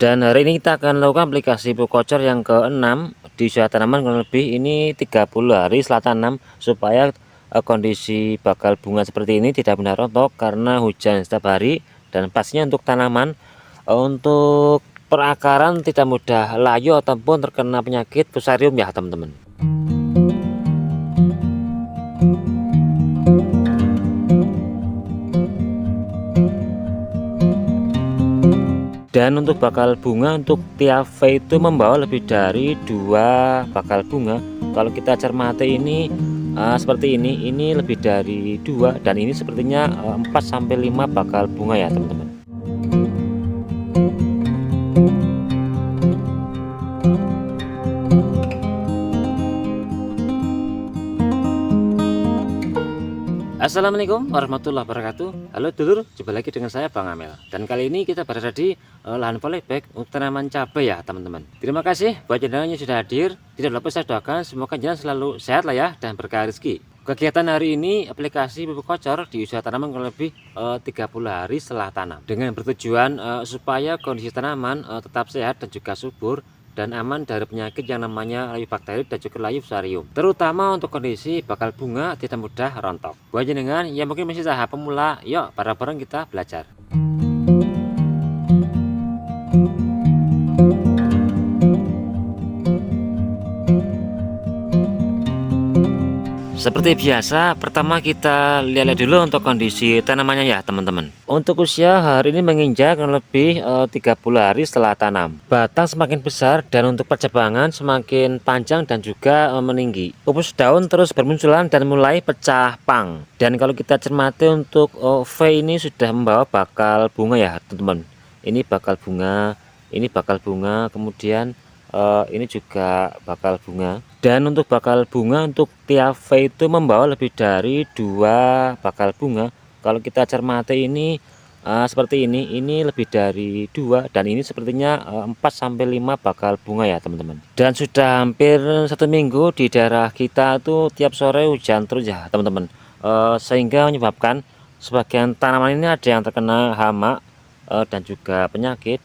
Dan hari ini kita akan lakukan aplikasi pupuk kocor yang ke-6 di usia tanaman, kurang lebih ini 30 hari setelah tanam, supaya kondisi bakal bunga seperti ini tidak mudah rontok karena hujan setiap hari. Dan pastinya untuk tanaman, untuk perakaran tidak mudah layu ataupun terkena penyakit fusarium ya teman-teman. Dan untuk bakal bunga, untuk tiap V itu membawa lebih dari 2 bakal bunga. Kalau kita cermati ini seperti ini lebih dari 2, dan ini sepertinya 4-5 bakal bunga ya teman-teman. Assalamualaikum warahmatullahi wabarakatuh. Halo dulur, jumpa lagi dengan saya Bang Amel. Dan kali ini kita berada di lahan polybag untuk tanaman cabai ya teman-teman. Terima kasih buat jenengan yang sudah hadir. Tidak lupa saya doakan semoga jenengan selalu sehat lah ya, dan berkah rezeki. Kegiatan hari ini aplikasi pupuk kocor di usia tanaman kurang lebih 30 hari setelah tanam, dengan bertujuan supaya kondisi tanaman tetap sehat dan juga subur dan aman dari penyakit yang namanya layu bakteri dan juga layu fusarium, terutama untuk kondisi bakal bunga tidak mudah rontok. Buat jenengan yang mungkin masih tahap pemula, yuk bareng-bareng kita belajar. Seperti biasa, pertama kita lihat dulu untuk kondisi tanamannya ya teman-teman. Untuk usia hari ini menginjak kurang lebih 30 hari setelah tanam. Batang semakin besar dan untuk percabangan semakin panjang dan juga meninggi. Pupus daun terus bermunculan dan mulai pecah pang. Dan kalau kita cermati untuk V ini sudah membawa bakal bunga ya teman-teman. Ini bakal bunga, ini bakal bunga, kemudian ini juga bakal bunga. Dan untuk bakal bunga, untuk tiap V itu membawa lebih dari 2 bakal bunga. Kalau kita cermati ini seperti ini lebih dari 2, dan ini sepertinya 4-5 bakal bunga ya teman-teman. Dan sudah hampir 1 minggu di daerah kita tuh tiap sore hujan terus ya teman-teman, sehingga menyebabkan sebagian tanaman ini ada yang terkena hama dan juga penyakit.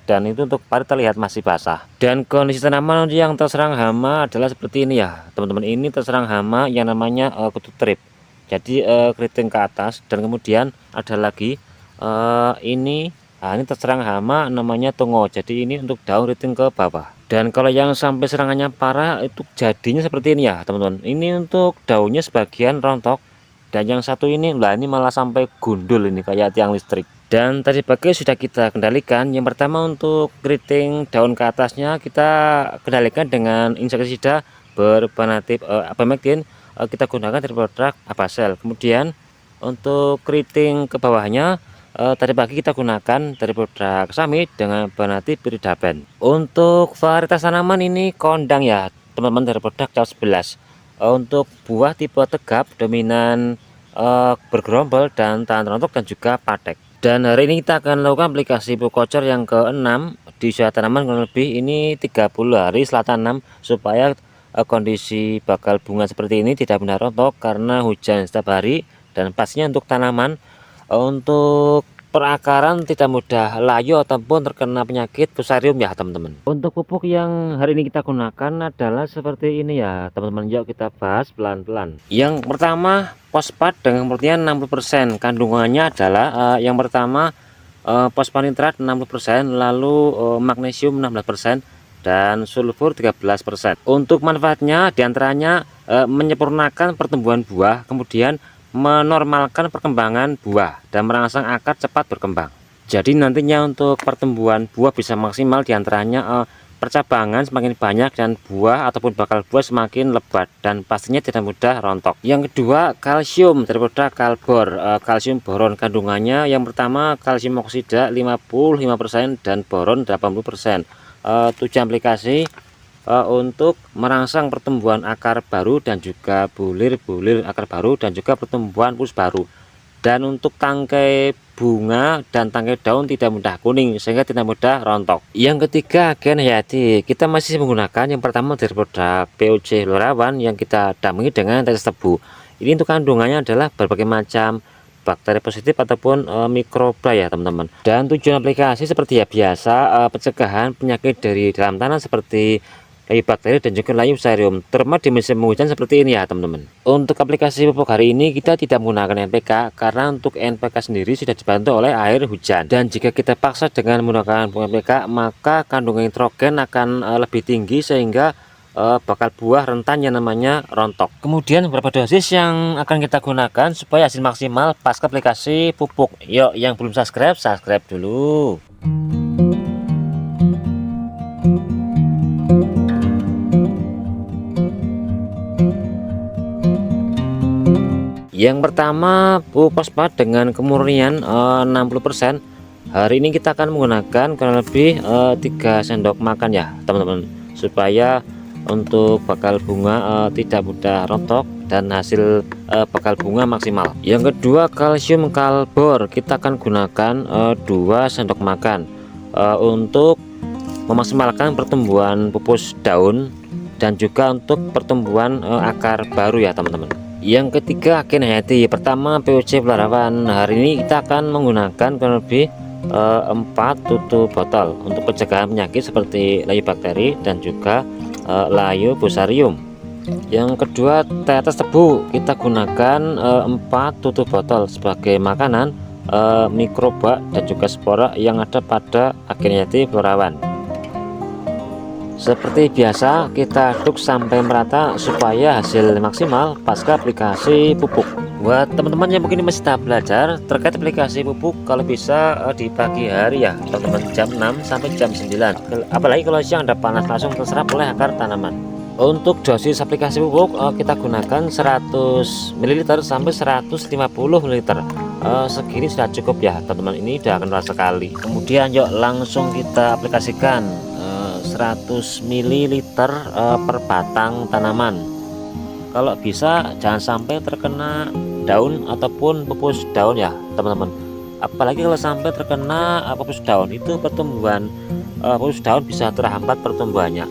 Dan itu untuk pari terlihat masih basah. Dan kondisi tanaman yang terserang hama adalah seperti ini ya teman-teman. Ini terserang hama yang namanya kutu trip, jadi keriting ke atas. Dan kemudian ada lagi ini terserang hama namanya tongo, jadi ini untuk daun keriting ke bawah. Dan kalau yang sampai serangannya parah itu jadinya seperti ini ya teman-teman. Ini untuk daunnya sebagian rontok, dan yang satu ini ini malah sampai gundul, ini kayak tiang listrik. Dan tadi pagi sudah kita kendalikan. Yang pertama untuk keriting daun ke atasnya kita kendalikan dengan insektisida berbanatif Abamectin, kita gunakan dari produk Abasel. Kemudian untuk keriting ke bawahnya tadi pagi kita gunakan dari produk Sami dengan banatif Piridaben. Untuk varietas tanaman ini kondang ya teman-teman, dari produk Cap 11. Untuk buah tipe tegap, dominan bergerombol dan tahan rontok dan juga patek. Dan hari ini kita akan lakukan aplikasi pupuk kocor yang ke-6 di usia tanaman kurang lebih ini 30 hari setelah tanam, supaya kondisi bakal bunga seperti ini tidak mudah rontok karena hujan setiap hari. Dan pastinya untuk tanaman, untuk perakaran tidak mudah layu ataupun terkena penyakit fusarium ya teman-teman. Untuk pupuk yang hari ini kita gunakan adalah seperti ini ya teman-teman. Yuk kita bahas pelan-pelan. Yang pertama fosfat dengan pengertian 60%. Kandungannya adalah yang pertama fosfat nitrat 60%, lalu magnesium 16%, dan sulfur 13%. Untuk manfaatnya diantaranya menyempurnakan pertumbuhan buah, kemudian menormalkan perkembangan buah dan merangsang akar cepat berkembang. Jadi nantinya untuk pertumbuhan buah bisa maksimal, diantaranya percabangan semakin banyak dan buah ataupun bakal buah semakin lebat dan pastinya tidak mudah rontok. Yang kedua kalsium dari produk Kalbor, kalsium boron. Kandungannya yang pertama kalsium oksida 55% dan boron 80%. Tujuan aplikasi untuk merangsang pertumbuhan akar baru dan juga bulir-bulir akar baru dan juga pertumbuhan pus baru. Dan untuk tangkai bunga dan tangkai daun tidak mudah kuning sehingga tidak mudah rontok. Yang ketiga agen hayati, kita masih menggunakan yang pertama dari produk POC Lorawan yang kita dampingi dengan tetes tebu. Ini untuk kandungannya adalah berbagai macam bakteri positif ataupun mikroba ya teman-teman. Dan tujuan aplikasi seperti ya biasa, pencegahan penyakit dari dalam tanah seperti layu bakteri dan juga layu fusarium, terutama di musim hujan seperti ini ya teman-teman. Untuk aplikasi pupuk hari ini kita tidak menggunakan NPK karena untuk NPK sendiri sudah dibantu oleh air hujan, dan jika kita paksa dengan menggunakan NPK maka kandungan nitrogen akan lebih tinggi sehingga bakal buah rentan yang namanya rontok. Kemudian beberapa dosis yang akan kita gunakan supaya hasil maksimal pasca aplikasi pupuk. Yuk, yang belum subscribe dulu. Yang pertama, pupuk fosfat dengan kemurnian 60%. Hari ini kita akan menggunakan kurang lebih 3 sendok makan ya teman-teman, supaya untuk bakal bunga tidak mudah rontok dan hasil bakal bunga maksimal. Yang kedua, kalsium kalbor kita akan gunakan 2 sendok makan untuk memaksimalkan pertumbuhan pupus daun dan juga untuk pertumbuhan akar baru ya teman-teman. Yang ketiga, agen hayati. Pertama, POC pelarawan. Hari ini kita akan menggunakan kurang lebih 4 tutup botol untuk pencegahan penyakit seperti layu bakteri dan juga layu fusarium. Yang kedua, tetes tebu. Kita gunakan 4 tutup botol sebagai makanan mikroba dan juga spora yang ada pada agen hayati pelarawan. Seperti biasa kita aduk sampai merata supaya hasil maksimal pasca aplikasi pupuk. Buat teman-teman yang mungkin masih tahap belajar terkait aplikasi pupuk, kalau bisa di pagi hari ya teman-teman, jam 6 sampai jam 9. Apalagi kalau siang ada panas langsung terserap oleh akar tanaman. Untuk dosis aplikasi pupuk kita gunakan 100 ml sampai 150 ml. Segini sudah cukup ya teman-teman, ini udah akan terasa sekali. Kemudian yuk langsung kita aplikasikan 100 ml per batang tanaman. Kalau bisa jangan sampai terkena daun ataupun pupus daun ya teman-teman, apalagi kalau sampai terkena pupus daun, itu pertumbuhan pupus daun bisa terhambat pertumbuhannya.